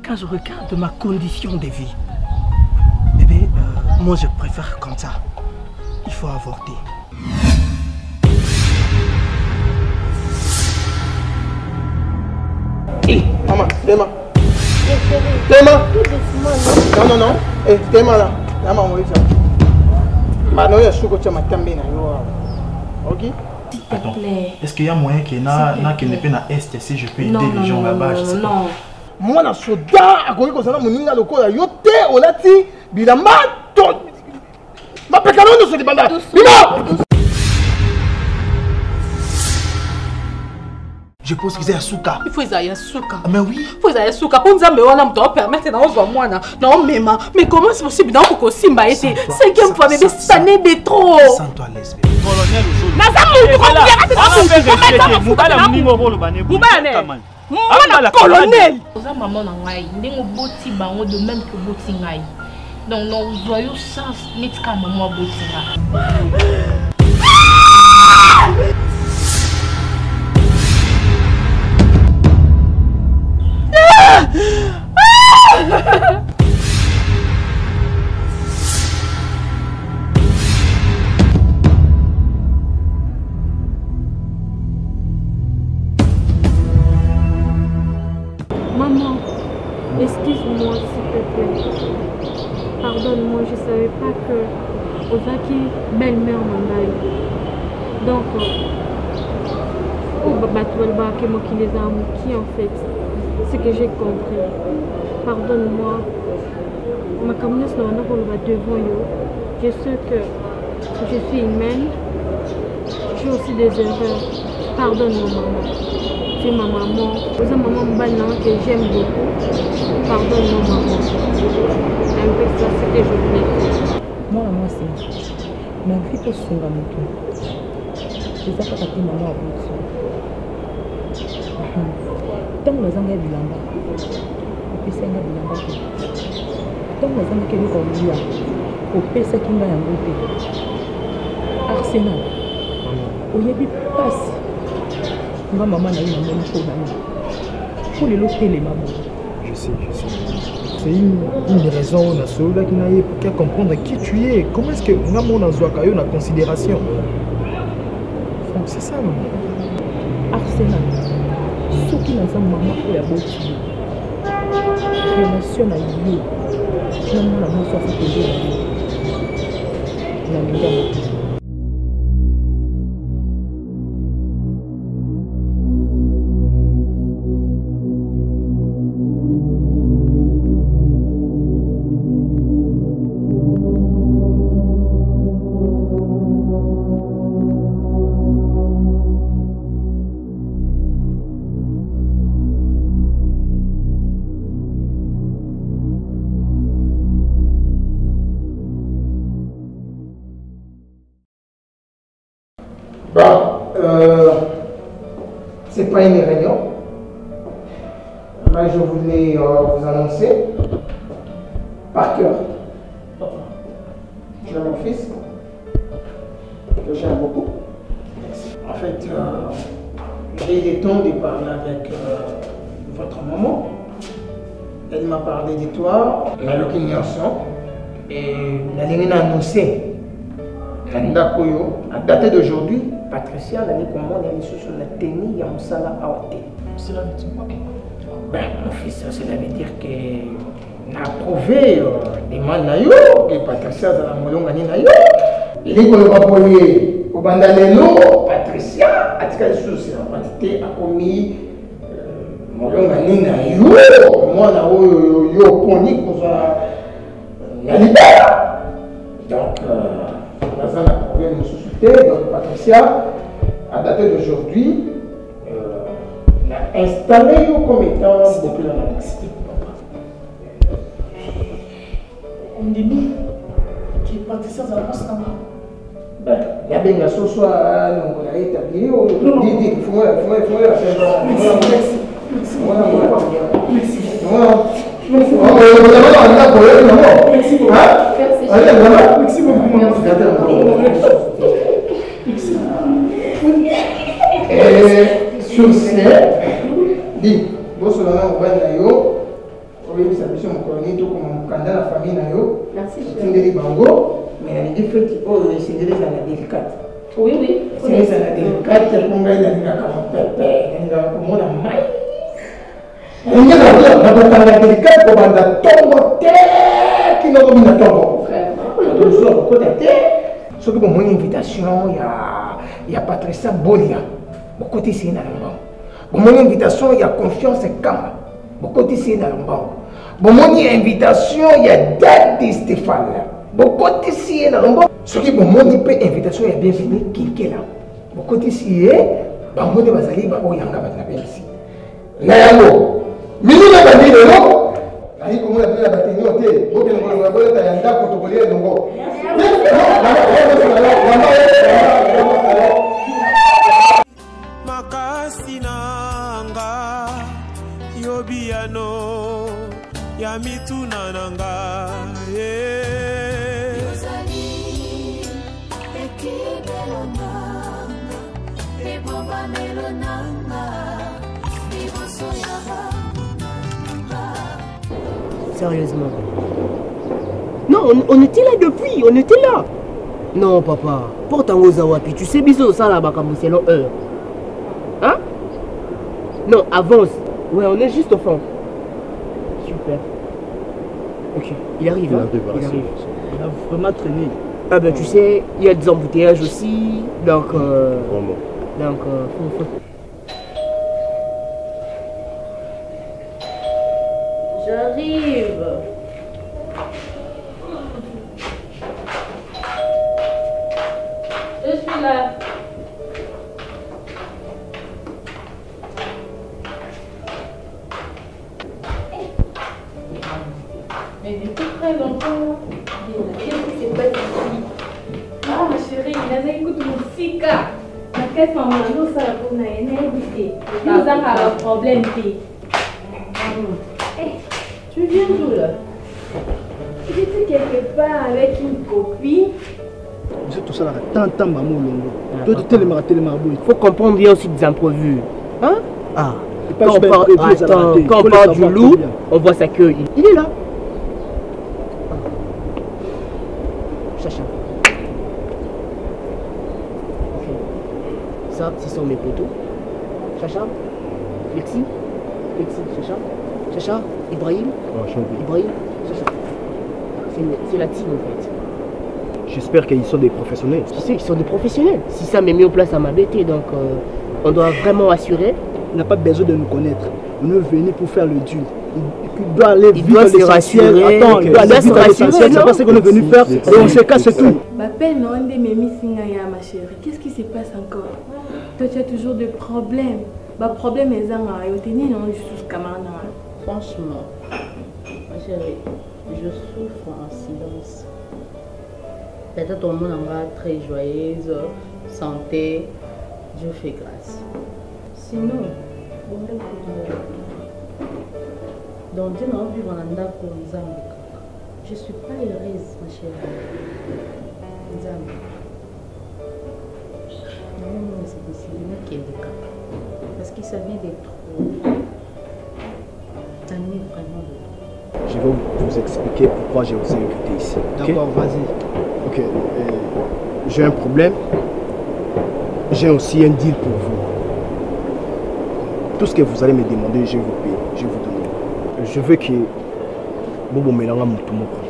quand je regarde ma condition de vie, bébé, moi je préfère comme ça. Il faut avorter. Hé, maman, Théma. Théma. Non, non, non. Hé, Théma là. Maman, on va faire. Maintenant, il y a ce que tu m'as també. Ok? S'il te plaît. Est-ce qu'il y a moyen qu'il ne peut na est si je peux aider les gens là-bas? Non. Moi, je suis soldat, à côté de ça, mon ninga loko la yote, on a dit, bilama, ton. Ma pécano ne se débanda. Bima! Je pose qu'ils aient un souka. Il faut qu'ils aient un souka. Mais oui. Il faut qu'ils aient un souka. Pour nous amener, on doit permettre de moi là. Non, mais comment c'est possible? Non, pour que Simba été 5e fois bébé, ça n'est de trop. Sans toi, lesbienne. Colonel colonel. Maman nangai, ndengo boti bango de même que boti ngai. Donc non joyeux sens metka maman boti nga. Maman, excuse-moi s'il te plaît. Pardonne-moi, je ne savais pas que Ozaki, belle-mère Mandaï. Donc, qui les a qui en fait, ce que j'ai compris. Pardonne-moi. Ma communauté n'a devant yo. Je sais que je suis humaine. J'ai aussi des erreurs. Pardonne-moi, maman. Tu es ma maman. Vous êtes maman que j'aime beaucoup. Pardonne-moi, maman. C'est un peu ça ce que je voulais. Moi, c'est ma vie peut se faire je sais pas si maman a besoin. Tant que les gens ont bilamba, et puis c'est un bilamba. Tant que les gens ont comme lui, au PC qui m'a embêté. Arsenal. Au Yébi passe. Ma maman n'a eu un même pour pour les lots les mamans. Je sais. C'est une raison nationale qui n'a pas comprendre qui tu es. Comment est-ce que maman a besoin de considération? C'est ça, maman. Arsenal. Ce qui n'a pas maman pour la beauté. Relation à lui. Maman n'a pas fait de C'est pas une réunion. Là, je voulais vous annoncer par cœur. J'ai mon fils que j'aime beaucoup. En fait, j'ai eu le temps de parler avec votre maman. Elle m'a parlé de toi, elle a aucune notion. Et elle a annoncé. À date d'aujourd'hui, Patricia n'a dit comment elle est sur la tenue à Moussala Awate. Cela veut dire quoi? Ben, mon fils, cela veut dire que n'a approuvé des manayo et Patricia dans la molongani nayo. Il est qu'on va poser au bandalelo, Patricia a dit qu'elle est sur la quantité a commis molongani nayo. Moi, là où yo poni pour la libère. Donc, dans un problème de société, donc Patricia, à date d'aujourd'hui, a installé comme étant beaucoup dans la mixité. On dit que Patricia a la passe là-bas. Ben, il y a bien ce soir, on a établi, il faut la faire. Merci beaucoup. Et sur ce, dit, bon, cela va au nito comme kanda la famille na yo. Merci. Tindeli bango, mais il fait que oh c'est la délicate. Oui, oui. C'est la délicate pour ngai na comme pépé, na comme na mai. On y a la délicate pour banda tombo te qui n'a pas de tombo frère. Donc je dois côté ce que mon invitation il y a Patricia Bolia. Beaucoup ici na lomba. Mon invitation il y a confiance et Kamba. Beaucoup ici na lomba. Mon invitation il y a Daddy Stéphane. Beaucoup ici na lomba. Ce qui mon invitation il y a bienvenue Kinkela. Beaucoup ici bango de bazali ba oyanga ba na ici. Na yango minuna bandi lelo ali komona pela bateni ote boke ngo ngo bola ta yanda ko to bolia ngo makasi nanga yobiano ya mituna nanga yozali ekibelo nanga ebomba melo nanga biboso yaba. Sérieusement. Non, on était là depuis, on était là. Non, papa, porte en Ozawapi, tu sais, bisous, ça là-bas, comme c'est long heure. Hein? Non, avance. Ouais, on est juste au fond. Super. Ok, il arrive. Il arrive. Il a vraiment traîné. Ah ben, tu sais, il y a des embouteillages aussi, donc... faut... J'arrive. Je suis là. Mais depuis très longtemps, qu'est-ce qui s'est passé ici? Ah ma chérie, il a écouté mon sika. Ma caisse m'a demandé ça pour n'a évité. Il nous a un problème. Tu viens d'où là? Tu étais quelque part avec une copine? C'est tout ça là, tant maman longo. Toi tu tellement il faut comprendre bien aussi des imprévus. Hein? Ah. Quand on parle du loup, on voit sa queue. Il est là. Chacha. Ok. Ça, ce sont mes poteaux. Chacha. Flexi. Chacha. Chacha. Ibrahim. Ibrahim. Chacha. C'est la team en fait. J'espère qu'ils sont des professionnels. Tu sais, ils sont des professionnels. Si ça m'est mis en place à ma bêtise, donc on doit vraiment assurer. Il n'a pas besoin de nous connaître. On est venu pour faire le deal. Il doit aller vite à l'essentiel. Attends, il doit aller vite à l'essentiel. C'est pas ce qu'on est venu faire. Et on se casse tout. Ma peine, non, ma chérie. Qu'est-ce qui se passe encore? Toi, tu as toujours des problèmes. Ma problème est franchement, ma chérie, je souffre en silence. Peut-être au monde en très joyeuse, santé, Dieu fait grâce. Sinon, donc Dieu n'a vu mon anda pour Nzambe. Je ne suis pas heureuse, ma chérie. Nzambe. Non, c'est possible, qui est le cas. Parce que ça vient d'être trop. Ça n'est vraiment de trop. Je vais vous expliquer pourquoi j'ai osé inviter ici. D'accord, vas-y. Ok. J'ai un problème. J'ai aussi un deal pour vous. Tout ce que vous allez me demander, je vais vous payer. Je vais vous donner. Je veux que Bobo Melanga Moutoumoko.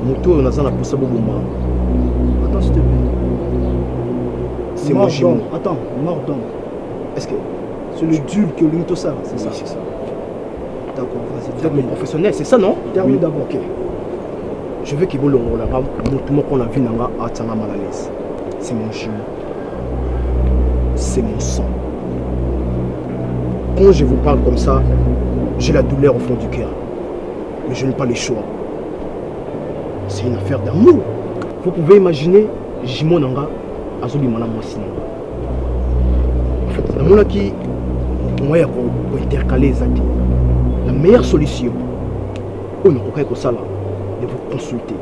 Moutou, on a ça pour ça, Bobo Mara. Attends, s'il te plaît. C'est mon jumeau. Attends, mort d'homme. Est-ce que c'est le deal que lui tout ça, c'est ça? Oui, c'est ça. D'accord, vas-y. Vous êtes mes professionnels, c'est ça, non? Termine d'abord. Ok. Je veux que vous qu'on a vu Nanga à Tsanga Malalaise. C'est mon jumeau. C'est mon sang. Quand je vous parle comme ça, j'ai la douleur au fond du cœur. Mais je n'ai pas le choix. C'est une affaire d'amour. Vous pouvez imaginer, Jimo Nanga, Azoli Mana Mwasi Nanga. En fait, dans mon qui, moi, il y a intercaler les actes. La meilleure solution, on ne peut pas ça là, de vous consulter.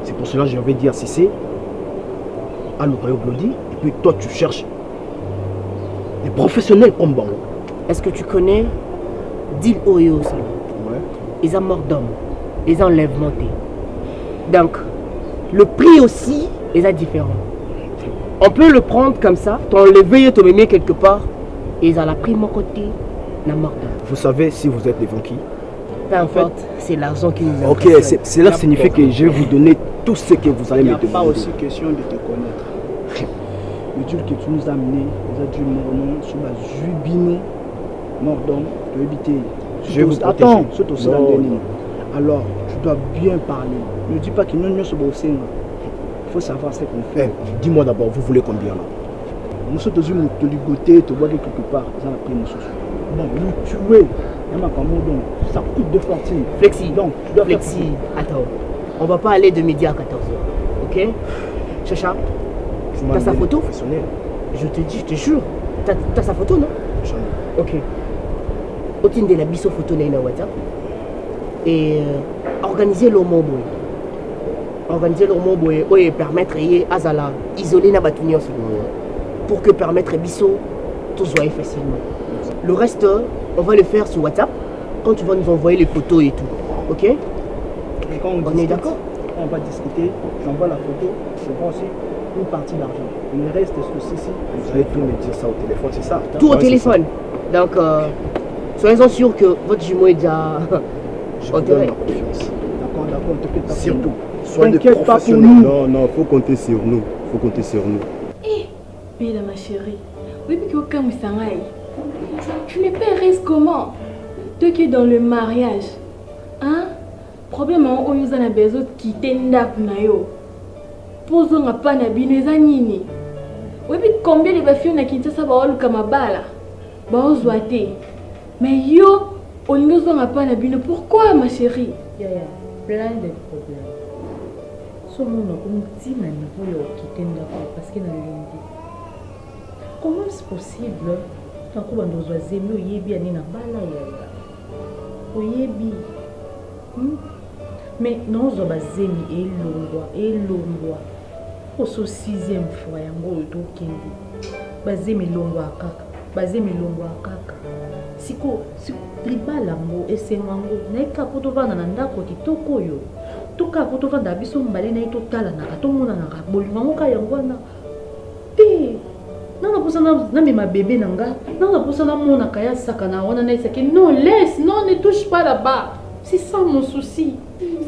C'est pour cela que j'avais dit à Cissé, à l'Okayo Blodi, et puis toi tu cherches des professionnels comme Bango. Est-ce que tu connais deal Oyo, ça. Ils ont mort d'homme. Ils ont enlèvement. Donc, le prix aussi est différent. On peut le prendre comme ça, t'enlever et te mettre quelque part, et ils ont la pris mon côté, la mort d'homme. Vous savez si vous êtes devant qui? Peu importe, c'est l'argent qui nous a. Ok, cela signifie que je vais vous donner tout ce que vous allez me demander. Il n'y a pas aussi question de te connaître. Le Dieu que tu nous as amené, nous a dit mort sur la jubino, mort d'homme, de éviter. Je vais vous protéger. Attends, surtout aussi dans le dernier. Alors, tu dois bien parler. Ne dis pas qu'il n'y a pas de bosser. Il faut savoir ce qu'on fait. Dis-moi d'abord, vous voulez combien là? Nous sommes tous te ligoter, te voir quelque part. Ils ont pris nos choses. Bon, nous tuer. Ça coûte de fortune. Flexi. Donc, tu dois Flexi. Attends. On va pas aller de midi à 14h. Ok? Chacha, t'as sa photo? Je te dis, je te jure. T'as sa photo, non? J'en ai. Ok. Otine de la biso photo na WhatsApp. Et organiser le mot boy. Organiser le mot boy. Et permettre à Azala isoler na batunion pour que permettre biso tout soit facilement. Le reste, on va le faire sur WhatsApp quand tu vas nous envoyer les photos et tout. Ok? Et quand on est d'accord? On va discuter, j'envoie la photo, je prends aussi une partie d'argent. Le reste, ceci, vous allez tout me dire ça au téléphone, c'est ça? Tout au téléphone. Donc, soyez-en sûrs que votre jumeau est déjà enterré. D'accord, d'accord, ne t'inquiète pas. Surtout, soyez des professionnels. Non, non, il faut compter sur nous. Il faut compter sur nous. Eh, Bella ma chérie, oui, mais aucun moussangaï. Tu n'es pas heureuse comment? Toi qui es dans le mariage, hein? Problème en haut, nous avons besoin de quitter Ndakunayo. Posons un pan à bineza nini. Oui, mais combien de filles ont quitté ça va au Kamabala? Bah, mais yo, on nous a pas na bino. Pourquoi, ma chérie? Il y a plein de problèmes. Ce monde a un petit même pour quitter Ndakunayo parce qu'il a l'envie. Comment c'est possible? Tant qu'on nous a zémi, on y est bien na bala yaya. On y est bien. Mais non, on a zémi et longwa. Pour ce 6e fois, on a tout kendi. Bazémi longwa kaka. Bazémi longwa kaka. Siko libala ngo esengango na ekapoto vana na ndako kitoko yo. Toka poto vanda biso mbale na ito tala na katomona na bolingo ka yango na. Te nanga posana na mema bébé nanga nanga posana mona kaya saka na wana na isaki non laisse non ne touche pas là-bas. C'est ça mon souci.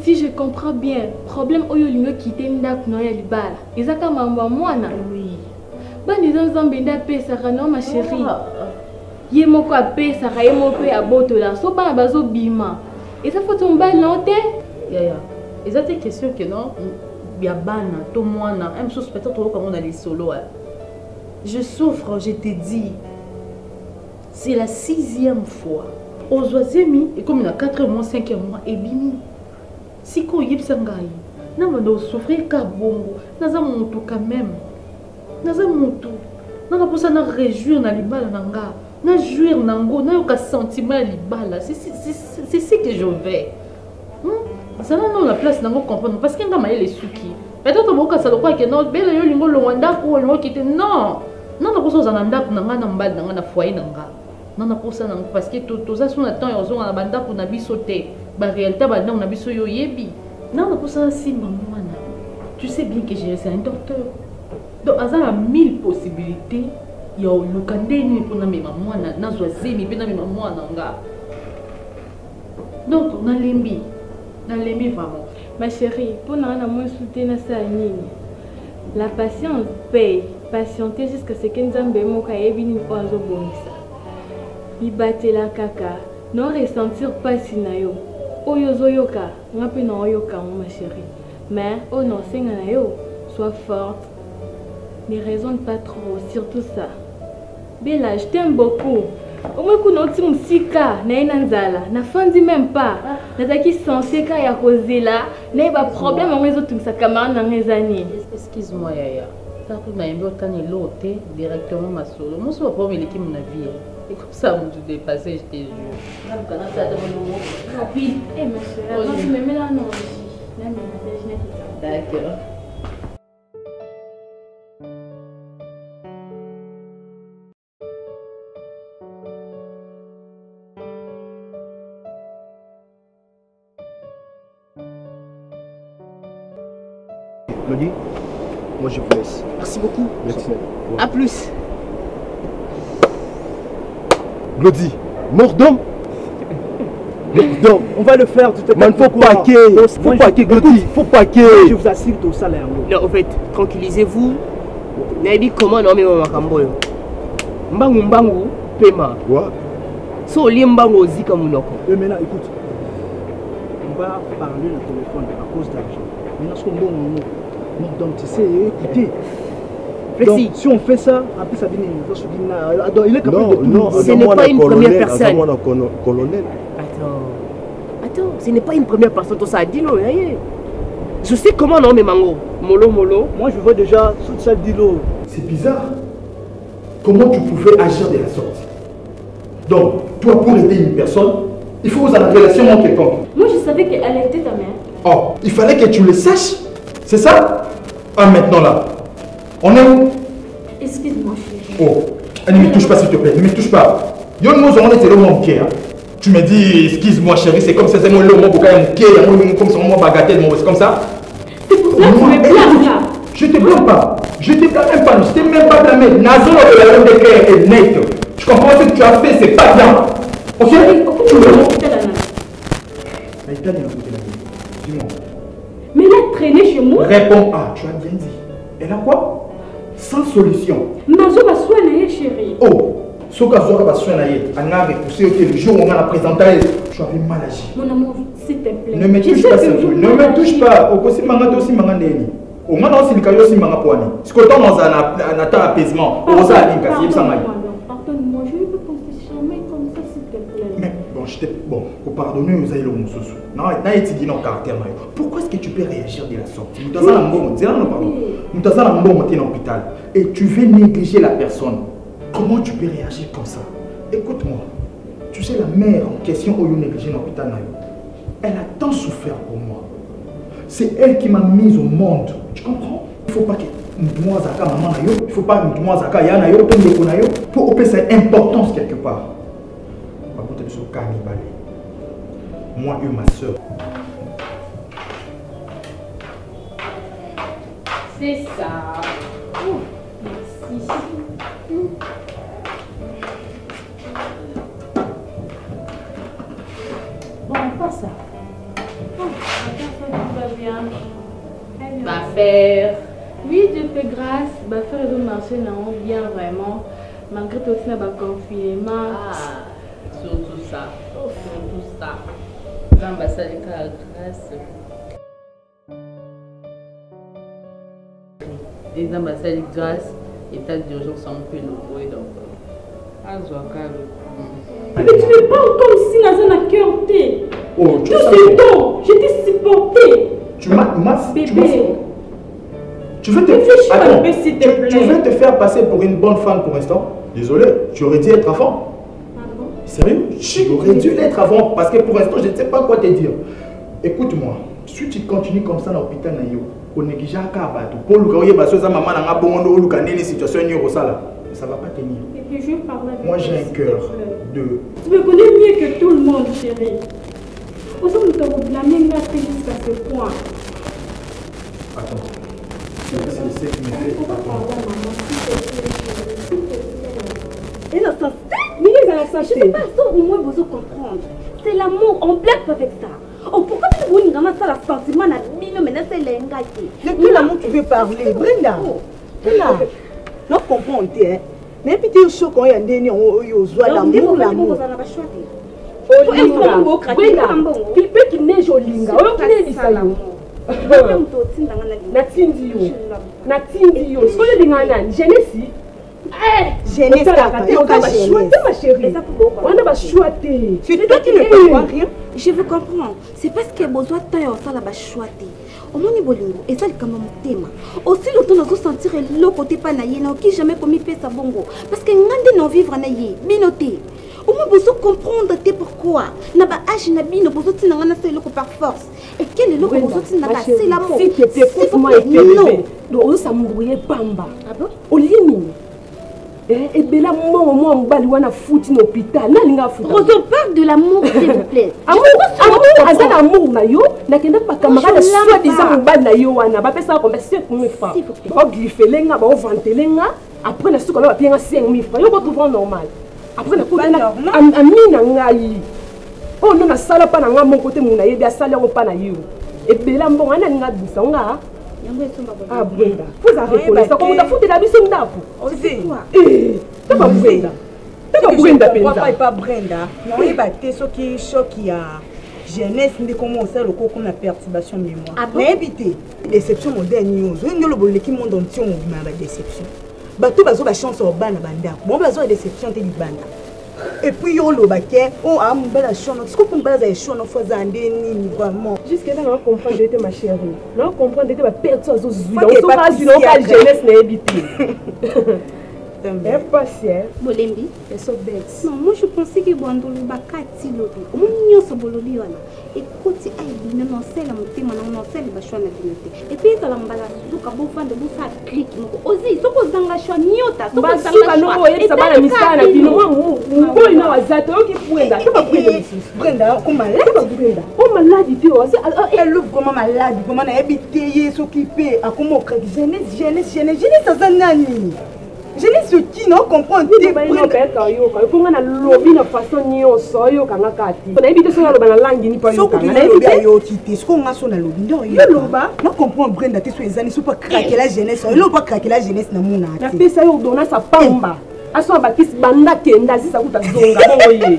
Si je comprends bien, problème oyo lingo quitter ndako na ya libala. Ezaka mamba mwana. Oui. Ba les nzambe nda pesa kana ma chérie. Ye moko apesaka ye moko ya botola so bana bazobima eza foto mbali na te yaya eza te question que non ya bana to mwana même chose peut-être comme on a les solos je souffre je te dis c'est la 6e fois ozwazemi et comme il a 4 mois 5e mois et bimi siko yebisa ngai na mando souffrir ka bongo naza mutu quand même naza mutu nanga posa na réjouir na libala nanga na jouir nango na yoka sentiment ya libala c'est ce que je vais ça non la place nango comprendre parce que nga mayele suki peut-être boka ça lokwa que non bela yo lingo longwanda ko lingo kite non non na posa za na ndako nanga na mbali nanga na foyer nanga non na posa nango parce que tout ça son temps yo zonga na bandako na biso te ba réalité ba ndako na biso yo yebi non na posa simba mwana tu sais bien que j'ai un docteur donc azala 1000 possibilités. Yo lukandeni pona mema mwana nazwa zemi pena mema mwana nga donc nalembi vraiment ma chérie pour na moins soutenir ça nini la patience paye patienter jusqu'à ce que nzambe moka yebini po azo bongisa bibatela kaka non ressentir pasi na yo oyo zoyoka ngape na oyoka ma chérie mais oh non senga na yo sois forte ne raisonne pas trop surtout ça. Bella, je t'aime beaucoup. Au moins que nous sommes si cas, n'ayez-nzala, n'a fandi même pas. N'a qui censé cas ya causé là, n'a pas problème en réseau tout ça camarade dans les années. Excuse-moi Yaya, ça pour m'a envoyé quand il l'ôté directement ma solo. Moi c'est pas l'équipe mon avis. Et comme ça mon tout dépassé, je te jure. Là vous connaissez ça devant nous. Rapide. Eh ma chérie, tu me mets là non. Là mais d'accord. Glody, moi je vous laisse. Merci beaucoup. Merci. À plus. Glody, mort d'homme. On va le faire, tu te Man, faut paquer. Faut paquer, Glody. Faut paquer. Je vous assure tout ça là. Non, en fait, tranquillisez-vous. Naïbi, comment non, mais makambo. Mbangu mbangu, paiement. Quoi? So, li mbangu zika munoko. Maintenant, écoute. On va parler au téléphone à cause d'argent. Maintenant, ce qu'on bon, donc tu sais, écoutez. Donc, si on fait ça, après ça vient. Il est capable de tout. Non, ce n'est pas une première personne. Colonel. Attends, ce n'est pas une première personne, tout ça, dis-le. Je sais comment non, mais Mango. Molo. Moi, je vois déjà tout ça, dis-le. C'est bizarre. Comment tu pouvais agir de la sorte? Donc, toi, pour aider une personne, il faut vous avoir une relation avec quelqu'un. Moi, je savais qu'elle était ta mère. Oh, il fallait que tu le saches. C'est ça? Ah, maintenant là. On est où? Excuse-moi, chérie. Oh, ne me touche pas s'il te plaît, ne me touche pas. Yon nous on était le mon pied. Tu me dis, excuse-moi chérie, c'est comme ça, c'est moi le mot pour comme ça, moi bagatelle, c'est comme ça. C'est pour ça que tu me blâmes là. Je te blâme pas. Je te blâme même pas. Je t'ai même pas blâmé. Nazo de la langue de clair est net. Tu comprends ce que tu as fait, c'est pas bien. Ok? Tu veux dis-moi. Mais elle a traîné chez moi. Réponds A, tu as bien dit. Elle a quoi? Sans solution. Nazo va soigner, chérie. Oh, ce que Zora va soigner, on a repoussé le jour où on a présenté, tu avais mal agi. Mon amour, s'il te plaît. Ne me touche pas, s'il te plaît. Ne me touche pas. Au côté manga aussi manga ndeni. Au moins aussi le cas aussi manga poani. Ce que toi dans un apaisement, on ça a dit Pardonne-moi, je ne peux pas te charmer comme ça, s'il te plaît. Mais bon, je t'ai bon, pour pardonner aux aïeux mon sousou. Non, n'a été dit non caractère maillot. Pourquoi est-ce que tu peux réagir de la sorte? Nous t'as ça nous t'as ça dans l'hôpital et tu veux négliger la personne. Comment tu peux réagir comme ça? Écoute-moi. Tu sais la mère en question où you négligé l'hôpital elle a tant souffert pour moi. C'est elle qui m'a mise au monde. Tu comprends? Il ne faut pas que moi zaka maman na yo, il faut pas que moi zaka ya na yo, pour opérer cette importance quelque part. Moi et ma soeur. C'est ça. Oh, merci. Bon, pas ça. Oh, attends, tout va bien. Ma faire. Oui, Dieu fait grâce. Ma faire et marcher bien vraiment. Malgré tout ça, confinement. Ah, surtout ça. Surtout ça. L'ambassade de grâce. Les ambassades de grâce, état d'urgence en peu nouveau et donc. Mais tu me parles comme si Nazan a cœur t'es. Oh, tout ce temps, je t'ai supporté. Tu m'as. Bébé. Tu veux te faire passer pour une bonne femme pour l'instant? Désolé, tu aurais dû être avant. Pardon? Sérieux? Tu aurais dû l'être avant parce que pour l'instant, je ne sais pas quoi te dire. Écoute-moi, si tu continues comme ça dans l'hôpital, on néglige à Kabato. Pour le gars, parce que sa maman n'a pas de situation, ça ne va pas tenir. Et puis je parle avec moi, j'ai un cœur de. Tu me connais mieux que tout le monde, chérie. Aussi, nous t'avons blâmé jusqu'à ce point. Attends. C'est ce qui me fait. Et la je sais pas ça, au moins vous comprendre. C'est l'amour, on blague pas avec ça. Oh, pourquoi tu veux nous ça la sentiment na bino maintenant c'est l'engagé. De quel l'amour tu veux parler, Brenda? Brenda, non comprends hein. Mais puis tu es chaud quand il y a des gens qui ont l'amour. Il peut qu'il neige au linga. Natindi yo. Sikoyo lingana Genesi. Genesi ma chérie. On a pas choix té. C'est toi qui ne peux pas rien. Je veux comprendre. C'est parce que besoin de temps ça là choix té. Au moins bolingo et ça le kama motema. Aussi le temps de sentir le côté pas na yena qui jamais commis fait ça bongo parce que ngande non vivre na yé binoté. Au moins besoin comprendre pourquoi. Na ba âge na bino besoin tina ngana c'est le par force. Et quel est le besoin tina c'est l'amour. Si tu écoutes moi et bébé. Donc ça m'embrouillait pamba. Ah bon? Au limite. Et bien là, moi, mobali wana fouti na hôpital. Na linga fouti. Roso, parle de l'amour, s'il vous plaît. Amour, azal amour na yo. Na kenda pa camarade soi-disant mobali na yo wana. Ba pesa combien 5000 francs. Ba glifelenga, ba vantelenga. Après na suka ba pienga 5000 francs. Yo ba trouver normal. Après na kutana amina ngai. Oh non na sala pa na nga mon côté mon ayebi asala ko pa na yo. Et bien là mbonga na linga bisanga. Ah, Brenda, vous avez reconnu ça. Comment t'as foutu la mission d'Apo? Aussi. T'as pas Brenda. T'as pas Brenda, Brenda. Pas Brenda. Non, il va être ce qui choque, il y a jeunesse, mais comment on sait le coup qu'on a perturbation de mémoire. Mais évitez, déception moderne, vous avez le bolé qui monte dans le tion, mais déception. Bateau, bateau, la chance au ban à banda. Bon, bateau, la déception, t'es du banda. Et puis yo le baquet, oh ah mon bel achon, est-ce qu'on peut me balader achon en faisant des ni vraiment. Jusqu'à là on comprend j'étais ma chérie. On comprend j'étais ma perte aux autres. On pas sinon pas jeunesse n'a évité. C'est pas cher. Bolembi, c'est so bête. Non, moi je pensais que Boandolo bakati lobi. On nyo so bolobi wana. Écoute, ai même on sait la montée, on sait le bachon na dinoté. Et puis quand on bala suka bo fande bo sa clic moko. Ozi, soko zanga shwa nyota, soko zanga shwa. Et ça va la misana bino mo mo ina wazato ki Brenda. Tu vas Brenda, comment là? Brenda. Oh malade tu vois. Elle ouvre comment malade, comment na habité s'occuper à comment jeunesse ça zanani. Je n'ai ce qui non comprend des prix. Il faut qu'on a lobby de façon ni au sol au kanakati. On a évité sur la langue ni pas yo. On a évité yo tité. Ce qu'on a sur la lobby. Non comprend Brenda tes sur les années, pas craquer la jeunesse. Il pas craquer la jeunesse na mona. La paix ça yo donna sa pamba. Aso bakis banda kenda si ça kuta zonga bongoye.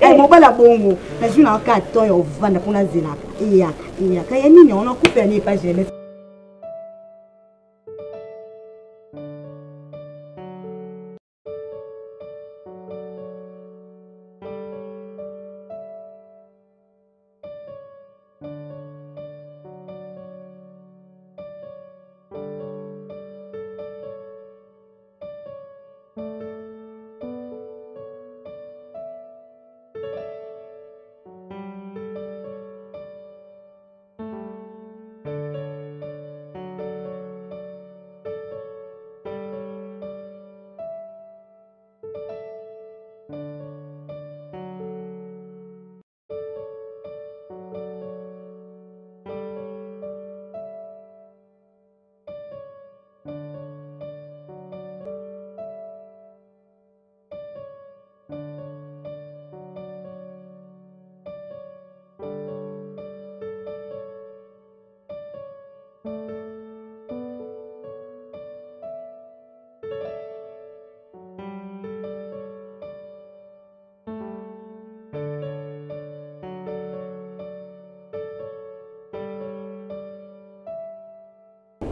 Eh mon bala bongo. Na juna ka to yo vanda pona zela. Iya kaya nini on a coupé ni pas jeunesse.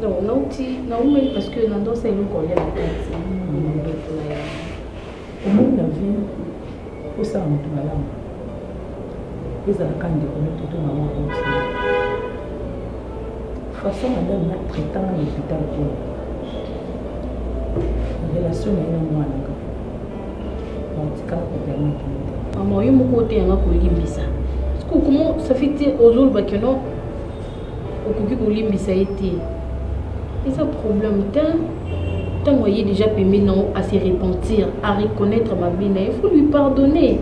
Non, non, parce que Nando c'est le collier la tête. Au monde la vie, pour ça on tourne là. Ils ont quand de connaître tout maman aussi. Façon madame n'a traitant à l'hôpital pour la relation est non moins là. En tout cas pour permettre. Maman, il m'a côté un peu limbisa. Parce que comment ça fait aux autres bakeno au cocu pour limbisa été. Et ce problème, tant qu'on est déjà permis à se repentir, à reconnaître ma vie, il faut lui pardonner.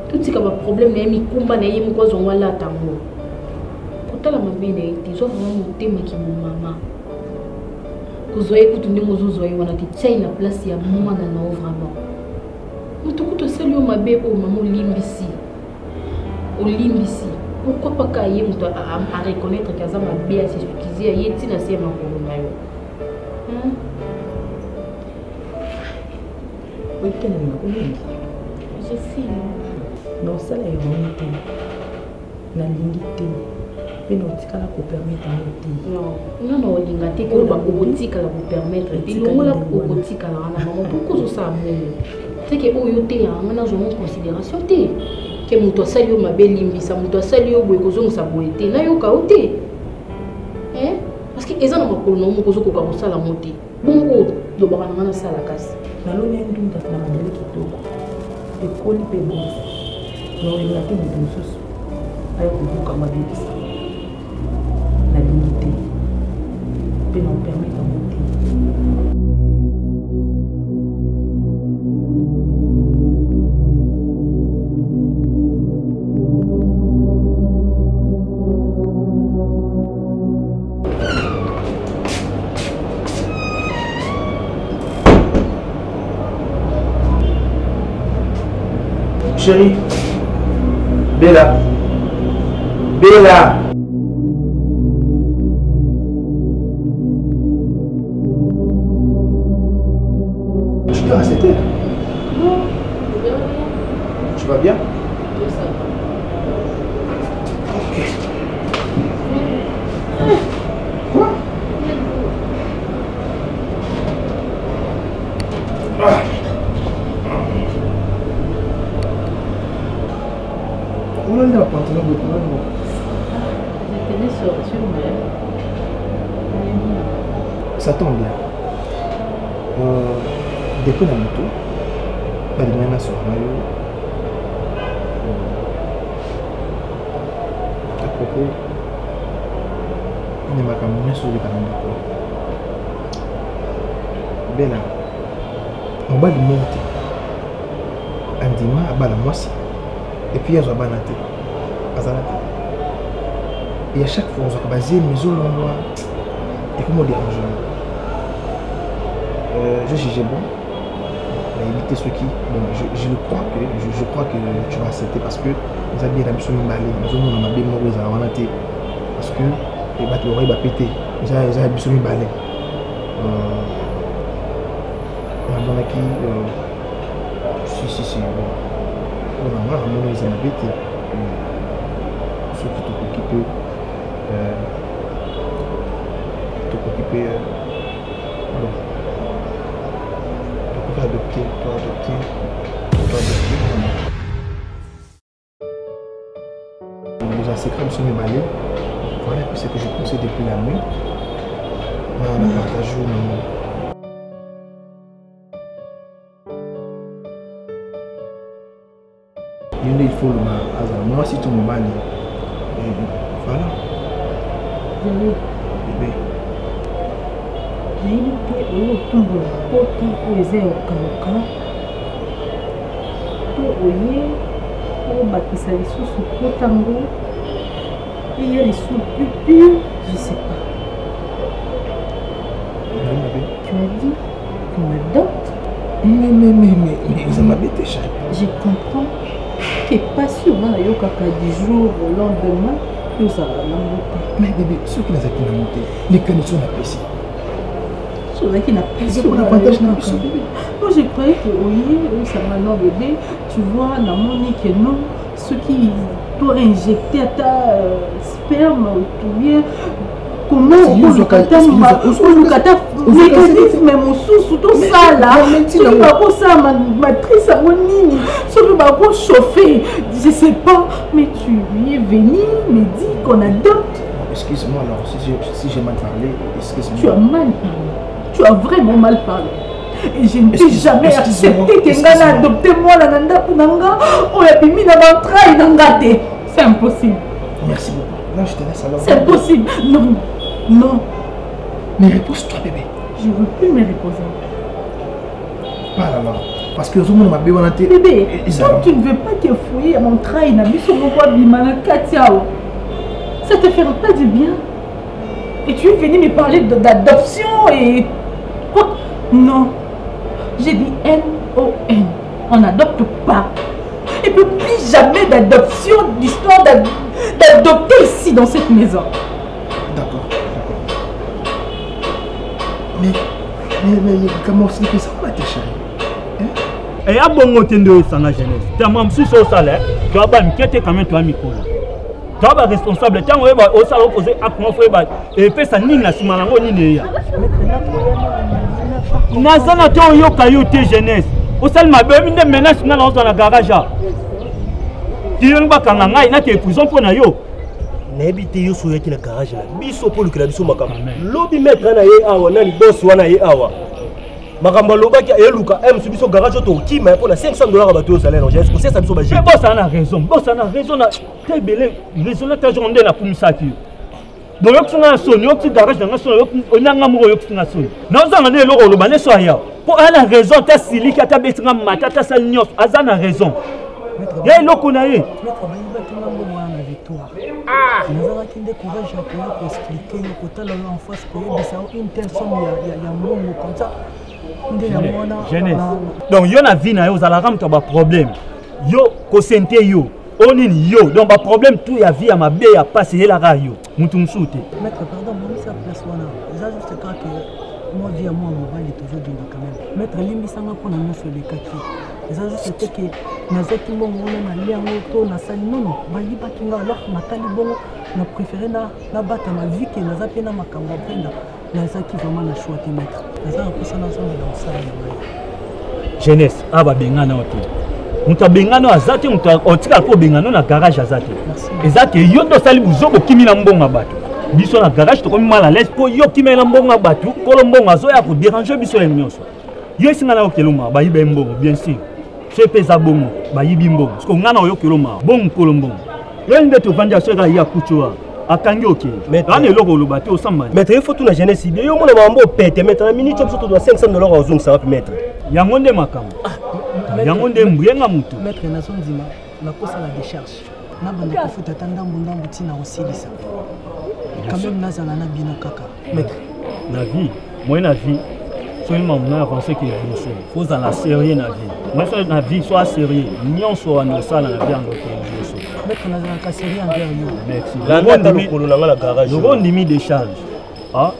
Tout ce qui a un problème, il y a un combat, il y a un quoi, on va l'attendre. Pourtant, ma vie, il y a vraiment un thème qui est maman. Vous voyez que nous avons une place, il y a moi vraiment. Mais tout le monde ma bébé, maman, limbisi. Au limbisi. Pourquoi pas qu'à reconnaître que ça m'a bien s'excuser, il y a une assez ma colonaire. Oui, quel est ma colonie? Je sais. Non, ça la erronité. La lignité. Mais non, tu vas permettre à nous. Non, non, l'ingate que va robotique la vous permettre. Et nous la robotique à la maman. Pourquoi ça c'est que au yoté on a une considération té. Que muto sali ma belimbisa muto sali boy kozo sa boité na yo kaoté hein parce que ezana makolo mo kozo ko ka sala moté bongo do ba na sala kasi na lo ne ndunda na mandele kitoko e koli pe bon no ila te mo bonsoso ayo ko ka ma bebisa la dignité pe non permettre à monter. Chérie. Bella. Bella. Je suis à 7 heures. Non, tu vas bien? Quoi? On a le pantalon de toi. J'étais sorti, mais. Ça tombe bien. Depuis la moto, elle est même sur maillot. À propos, il n'y a pas de sur le calendrier. Bella, on va le monter. On dit ma la moitié. Et puis il y a un banate. Et à chaque fois, on va baser mes eaux et comment déranger. Je jugeais bon. Mais éviter ceux qui. Bon, je crois que tu vas accepter parce que les habits sont emballés. Nous avons un bien mauvais à la parce que les bateaux vont péter. Les habits sont emballés. On a qui. Si. On a marre, on a les habits. Ceux qui t'occupent. Bon. Adopter. Les secrets sont emballés. Voilà ce que je pensais depuis la nuit. On a partagé au moment. Il faut le mal. Moi, si tu me mal, voilà. Bébé. nayebi te oyotumbola pota oyo eza ya okaluka to oye obakisa lisusu potango eya lisusu pupure, je sais pas. Tu as dit qu'on m'adopte. Mais ça m'a bêté, chérie. Je comprends que pas sûr on a eu kaka du jour au lendemain que ça va monter. Mais bébé, ceux qui n'ont pas monté, les conditions n'apprécient. Ceux qui n'apprécient pas. Moi je croyais que oui, ça m'a non bébé. Tu vois, dans mon nez que non, ceux qui t'ont injecté à ta sperme ou bien. Comment on mécanisme mosusu tout ça là soki bakosala matrice yango nini soki bakochauffer je sais pas mais tu lui es venu me dire qu'on adopte. Excuse-moi alors si j'ai mal parlé, excuse-moi. Tu as mal parlé, tu as vraiment mal parlé et je ne t'ai jamais accepté que nga na adopté moi na ndako nanga oyo abimi na bantraille nanga te, c'est impossible. Merci beaucoup. Là je te laisse alors. C'est impossible. Non. Non. Mais repose-toi, bébé. Je ne veux plus me reposer. Parle alors. Parce que tout le monde m'a bien volonté. Bébé, quand tu ne veux pas te fouiller à mon train, ça te fera pas du bien. Et tu es venu me parler d'adoption et... Quoi? Non. J'ai dit N-O-N. On n'adopte pas. Et puis plus jamais d'adoption, d'histoire d'adopter ici dans cette maison. D'accord. Mais comment c'est que ça va te chérie? Et à bon mot de sa jeunesse. Tu as même sous au salaire, tu as m'inquiéter quand même toi micro. Tu as responsable, tu as au salaire opposé à comment faire et fait ça ni na simalango ni ne ya. Nazana to yo kayo te jeunesse. Au salaire ma be minde menace na dans la garage. Tu yon ba kanga ngai na te prison pour na yo. N'habite yo soya ki na garage là biso pour le biso makamba lobi mettre na ye awa nani boss wana ye awa makamba lobaki eluka m biso garage to kima pour na $500 bato au salaire j'ai c'est ça biso ba j'ai boss a raison na très belle raison na ta journée na kumisa ki donc yo tsuna soni yo garage na soni yo onanga mo yo tsuna soni na zanga ne lo lo bane so ya pour ana raison ta silika ta betinga mata ta sa nyos azana raison ya eloko na ye nazalaki nde courage ya koya koexplike yo kotala yo en face koyebisa une telle somme ya mbongo comme ça nde yango wana donc yo na vie na yo ozalaka moto ba problème yo kosente yo onini yo donc ba problème tout ya vie ya mabe ya passer la radio mutu msute maître pardon moi ça place wana ça juste quand que moi vie à moi mobile est toujours d'une quand même maître limbisanga pona nyonso lekaki ça juste que nazaki mbongo na liango to na sali non bayibaki nga alors matali bongo na préféré na bata ma vie que naza pe na makambo apenda nazaki vraiment na choix te maître naza ko sana zonde dans ça jeunesse aba bengana ote muta bengano azate muta otika ko bengano na garage azate ezate yo to sali buzobo kimi na mbonga bato biso na garage to komi mal à l'aise po yo kimi na mbonga bato ko mbonga azo ya ko déranger biso ya nyonso yo singa na okeloma ba yibe mbongo bien sûr c'est pesa bongo ba yibi mbongo parce que ngana oyo keloma bongo ko mbongo yo nde to vanja sera ya kuchoa akangi oke ana eloko lo bato osamba maître il faut tout la jeunesse bien yo mona mambo pete maître na minute surtout doit 500 $ au zone ça va maître yango nde makamo yango nde mbuyenga mutu maître na zonzima na kosa la décharge na banda ko futa tanda mundambu tina osilisa quand même nazala na bino kaka maître na vie moi na vie seulement on a avancé que bosso faut en la sérieux na vie moi ça na vie soit sérieux nion soit na sala na bien donc bosso maître nazala ka sérieux envers yo merci la ndata lokolo na la garage le limite de charge ah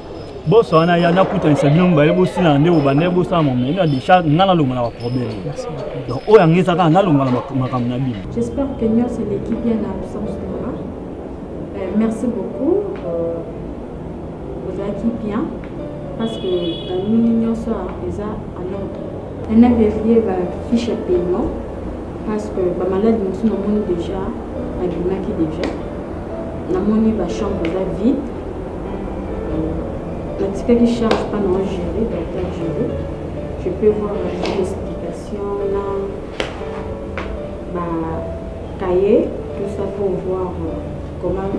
bosso ana ya na kuta nsabino mbaye bosi na ndebo bande bosa mo mais na décharge ngana lo na problème donc o ya ngeza ka na lo ngala makambo na bino. J'espère que Nios et l'équipe bien en absence de moi. Merci beaucoup. Vous avez dit bien parce que dans l'union soit déjà à l'ordre. Un février va fiche à paiement parce que ma malade nous sommes déjà à Gimaki déjà. La monnaie va chambre va vide. La tika qui charge pas non gérer, docteur gérer. Je peux voir l'explication là, ma cahier, tout ça pour voir comment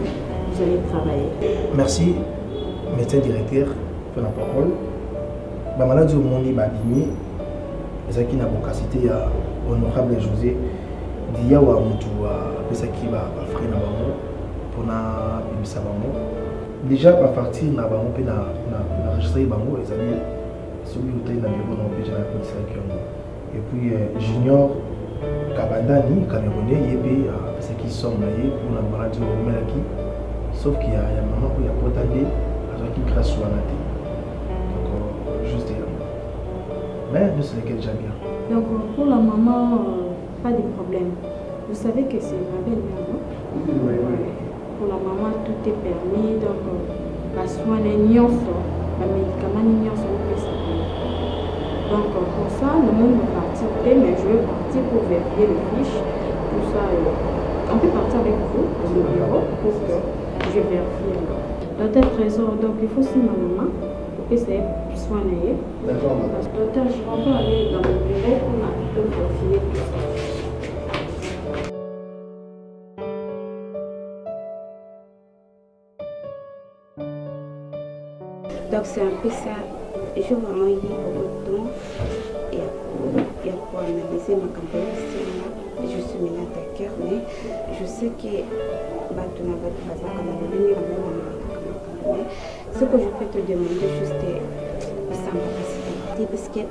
vous allez travailler. Merci, médecin directeur, pour la parole. Ma maladie au monde est babini. C'est qui n'a pas capacité à honorable José. Dia wa mutu wa pesa qui va frère na bango pour na bimisa bango. Déjà à partir na bango pe na enregistrer bango les amis celui où il a mis bon déjà la police et puis junior Kabandani Camerounais yébé c'est qui sont naïe pour la maladie au Melaki sauf qu'il y a maman qui a protégé avec qui grâce à la tête donc juste mais nous c'est lequel j'aime bien donc pour la maman pas de problème vous savez que c'est ma belle-mère non? Oui. Pour la maman tout est permis donc la soin les nyonso les médicaments nyonso on peut s'appeler donc pour ça le monde va partir mais je vais partir pour vérifier les fiches tout ça on peut partir avec vous au bureau pour que je vérifie docteur Trésor donc il faut signer ma maman pour que ça soigner parce que docteur je vais pas aller dans le bureau pour vérifier tout ça. Donc c'est un peu ça, je vais vraiment y beaucoup de temps et pour analyser ma campagne, je suis maintenant d'accord, mais je sais que ce que je peux te demander juste sans capacité, parce que la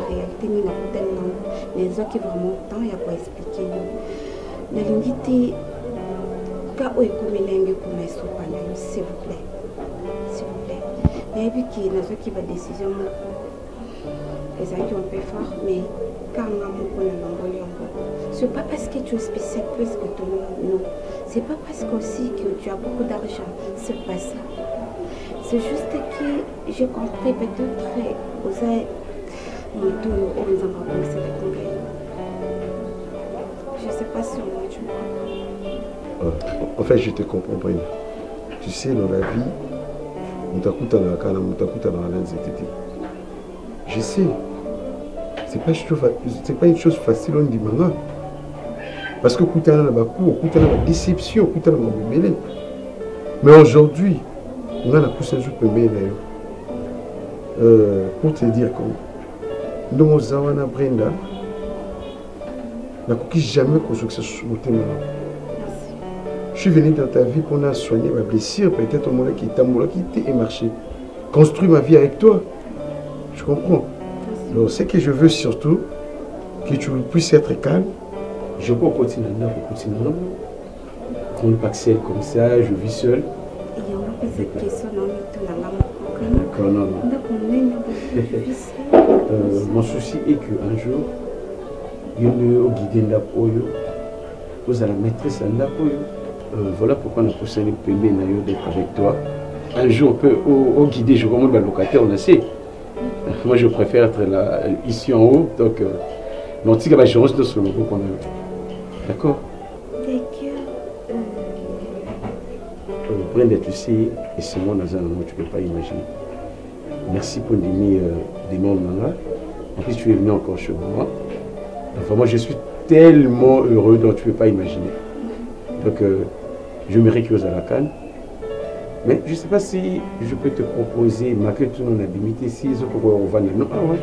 réalité, les autres qui vraiment temps, il y a quoi expliquer. La limite, quand on est comme l'engue pour mes soupes, s'il vous plaît. Et puis qui n'a pas qui va décision les acquis on peut faire mais quand on a mon c'est pas parce que tu es spécial plus que tout le monde non c'est pas parce aussi que tu as beaucoup d'argent c'est pas ça c'est juste que j'ai compris peut-être aux mon tour aux enfants comme c'est le congrès je sais pas si moi tu me comprends en fait je te comprends pas tu sais dans la vie je sais, c'est pas une chose facile on dit manga. Parce que Koutana n'a pas cours, Koutana n'a pas déception, Koutana n'a pas mêlé. Mais aujourd'hui, on a la pousse un jour de mêler. Pour te dire comme nous Zawana Brenda, n'a jamais construit ce souhait. Je suis venu dans ta vie pour soigner ma blessure, peut-être au moment qui t'a et marché. Construire ma vie avec toi. Je comprends. Donc, ce que je veux surtout, que tu puisses être calme, Je peux continuer là, on ne pas que seul comme ça, je vis seul. D'accord, non. Mon souci est qu'un jour, il y a guidé la poyo, vous allez la maîtresse de la poyo. Voilà pourquoi on a poussé les pébés d'être avec toi. Un jour, on peut guider, je remonte le locataire, on a assez. Moi, je préfère être là, ici en haut, donc non, tu vas changer de ce moment qu'on a. D'accord? Brenda, tu sais, et c'est moi dans un moment, tu ne peux pas imaginer. Merci pour des mots manga. En plus, tu es venu encore chez moi. Enfin, moi, je suis tellement heureux, donc tu ne peux pas imaginer. Donc, je me récuse à la canne. Mais je ne sais pas si je peux te proposer, malgré tout non limité, si on va non, ah ouais.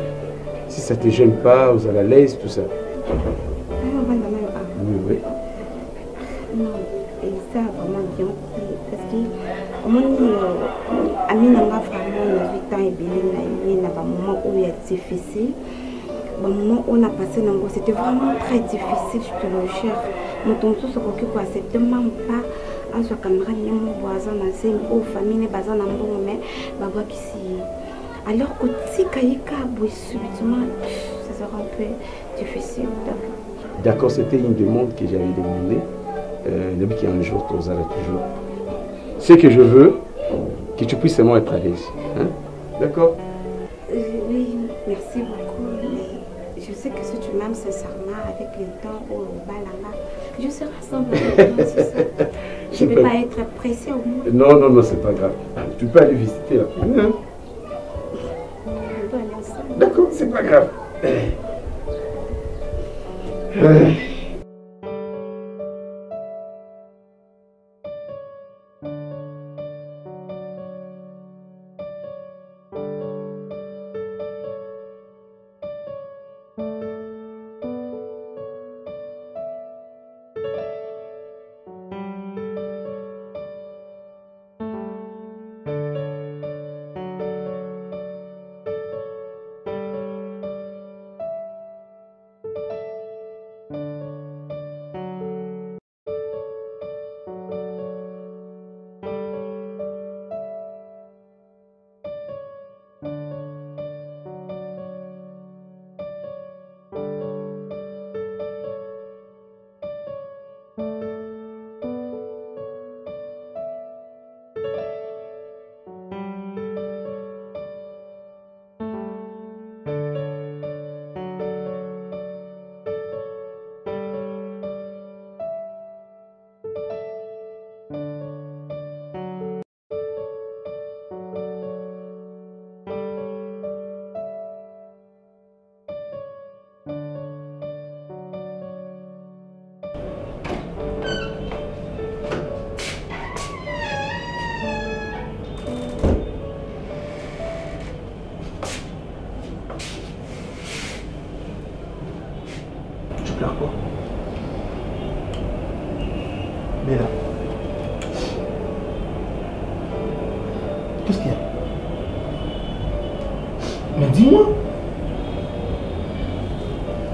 Si ça ne te gêne pas, vous allez à l'aise, tout ça. Oui. Non, et ça vraiment bien parce que moi Amina m'a vraiment 8 ans et bien na ba moment où il y a difficile. Ba moment où on a passé nango, c'était vraiment très difficile, je te le jure. Mon tonton se occupe à accepter même pas à ce camarade ni mon voisin na c'est une famille bazan na mbongo mais baba qui si alors que si kaika boui subitement ça sera un peu difficile. D'accord, c'était une demande que j'avais demandée. Depuis qu'il y a un jour, tu oseras toujours. Ce que je veux, que tu puisses seulement être à l'aise. Hein? D'accord? Oui, merci beaucoup. Mais je sais que si tu m'aimes sincèrement avec le temps au balanga, je serai ensemble avec toi, c'est ça. Je ne vais pas être pressée au moins. Non, c'est pas grave. Tu peux aller visiter la commune. Hein? On doit aller ensemble. D'accord, c'est pas grave. Bella. Qu'est-ce qu'il y a? Mais dis-moi.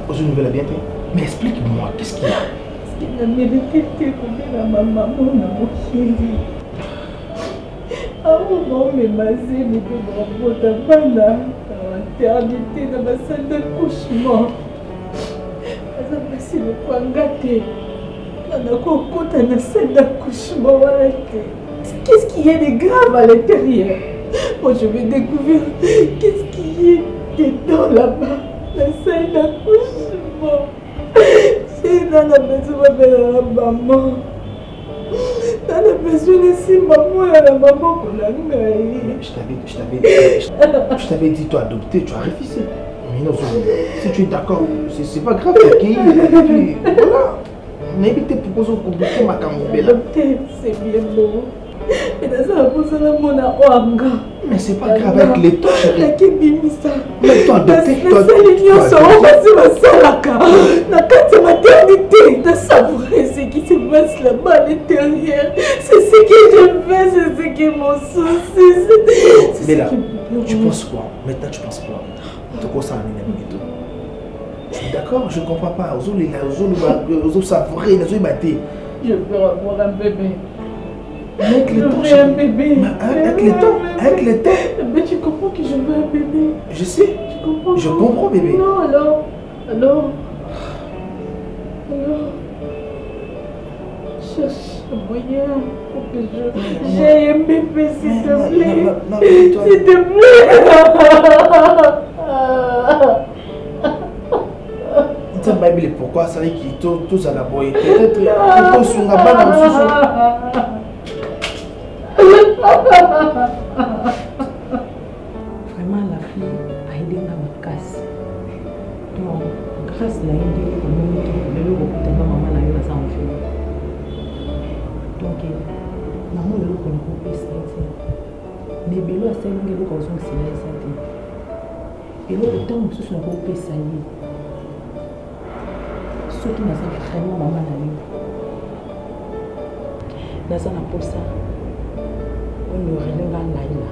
Aux nouvelles bien. Mais explique-moi, qu'est-ce qu'il y a? Parce qu'il a mérité de la maman, mon chéri. Ah, non, mais ma zéle de bravo, ta bana, maternité, dans ma salle d'accouchement. C'est le point gâté. On a une salle d'accouchement. Qu'est-ce qu'il y a de grave à l'intérieur? Moi, je vais découvrir qu'est-ce qu'il y a dedans là-bas, la salle d'accouchement. C'est dans la besoin de la maman. Dans la besoin de si maman, la maman pour la gueule. Je t'avais dit, toi adopter, tu as refusé. Mais non, si tu es d'accord, c'est pas grave, ok. Et puis, voilà. Mais tu proposes pour compliquer ma camobella. C'est bien beau. Mais dans ça, vous allez mon Oanga. Mais c'est pas grave avec les temps, chérie. La Kébimisa. Mais toi, adopter, toi. La carte de maternité. De savourer ce qui se passe là-bas à l'intérieur. C'est ce que je fais, c'est ce qui est mon souci. Mais là, tu penses quoi? Maintenant, tu penses quoi? Tu penses à un et tout. D'accord, je comprends pas. Aux savourer, les battés. Je veux avoir un bébé. Avec le temps, un bébé. Avec le temps. Mais tu comprends que je veux un bébé. Je sais. Tu comprends? Je comprends, bébé. Non, alors. Cherche un moyen pour que j'ai un bébé, s'il te plaît. S'il te plaît. Bible, pourquoi ça est qui tous à la boye? Peut-être que sur la balle Vraiment, la fille a aidé dans ma casse. Donc, grâce à l'aide, le logo pour maman n'a eu la sang. Donc, maman le logo ne peut pas s'arrêter. Mais Bélo a celle qui est le cause de silence. Et l'autre temps, nous sommes un peu s'arrêter. Ceux qui n'ont vraiment maman n'a eu. Dans un aposta, on aurait le gars là.